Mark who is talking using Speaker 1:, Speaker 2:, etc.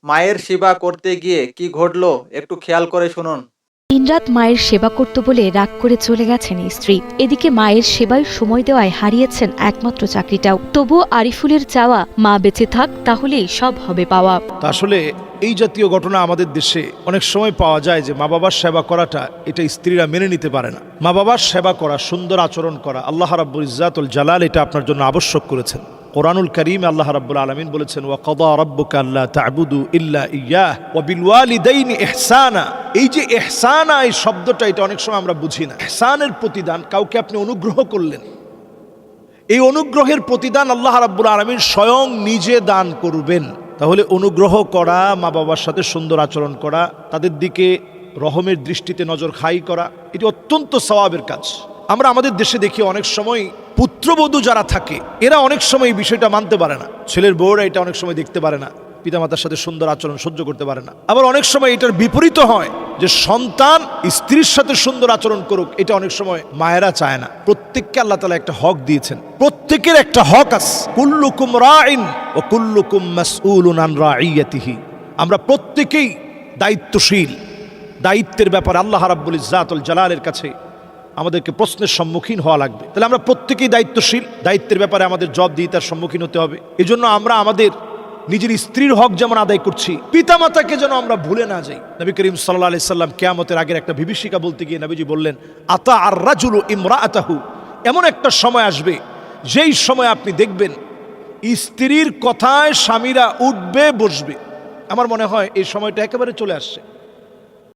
Speaker 1: মায়ের সেবা করতে গিয়ে কি ঘটলো একটু খেয়াল করে শুনুন।
Speaker 2: দিনরাত মায়ের সেবা করত বলে রাগ করে চলে গেছেন স্ত্রী। এদিকে মায়ের সেবায় সময় দেওয়ায় হারিয়েছেন একমাত্র চাকরিটাও। তবুও আরিফুলের চাওয়া, মা বেঁচে থাক, তাহলেই সব হবে পাওয়া।
Speaker 3: আসলে এই জাতীয় ঘটনা আমাদের দেশে অনেক সময় পাওয়া যায় যে মা বাবার সেবা করাটা এটা স্ত্রীরা মেনে নিতে পারে না। মা বাবার সেবা করা, সুন্দর আচরণ করা আল্লাহ রাব্বুল ইজ্জাতুল জালাল এটা আপনার জন্য আবশ্যক করেছেন। কোরআনুল কারীমে আল্লাহ রাব্বুল আলামিন বলেছেন, ওয়া কাদা রাব্বুকা আল্লা তা'বুদু ইল্লা ইয়্যাহ ওয়া বিল ওয়ালিদাইনি ইহসানা। এই যে ইহসানা, এই শব্দটা এটা অনেক সময় আমরা বুঝি না। ইহসানের প্রতিদান, কাউকে আপনি অনুগ্রহ করলেন, এই অনুগ্রহের প্রতিদান আল্লাহ রাব্বুল আলামিন স্বয়ং নিজে দান করবেন। তাহলে অনুগ্রহ করা, মা বাবার সাথে সুন্দর আচরণ করা, তাদের দিকে রহমের দৃষ্টিতে নজর খাই করা, এটি অত্যন্ত সওয়াবের কাজ। আমরা আমাদের দেশে দেখি অনেক সময় পুত্রবধূ যারা থাকে এরা অনেক সময় এই বিষয়টা মানতে পারে না। ছেলের বউরা এটা অনেক সময় দেখতে পারে না, পিতামাতার সাথে সুন্দর আচরণ সহ্য করতে পারে না। আবার অনেক সময় এটার বিপরীত হয় যে সন্তান স্ত্রীর সাথে সুন্দর আচরণ করুক, এটা অনেক সময় মায়েরা চায় না। প্রত্যেককে আল্লাহ তাআলা একটা হক দিয়েছেন, প্রত্যেকের একটা হক আছে। কুল্লুকুম রাইন ওয়া কুল্লুকুম মাসউলুন আন রাইয়াতিহি। আমরা প্রত্যেকেই দায়িত্বশীল। দায়িত্বের ব্যাপারে আল্লাহ রাব্বুল ইজ্জাতুল জালালের কাছে আমাদেরকে প্রশ্নের সম্মুখীন হওয়া লাগবে। তাহলে আমরা প্রত্যেকেই দায়িত্বশীল, দায়িত্বের ব্যাপারে আমাদের জবাবদিহিতার সম্মুখীন হতে হবে। এজন্য আমরা আমাদের নিজের স্ত্রীর হক যেমন আদায় করছি, পিতামাতাকে যেন আমরা ভুলে না যাই। নবী করিম সাল্লাল্লাহু আলাইহি সাল্লাম কিয়ামতের আগের একটা বিভীষিকা বলতে গিয়ে নবীজি বললেন, আতা আর রাজুলু ইমরাআতাহু। এমন একটা সময় আসবে যেই সময় আপনি দেখবেন স্ত্রীর কথায় স্বামীরা উঠবে বসবে। আমার মনে হয় এই সময়টা একেবারে চলে আসছে।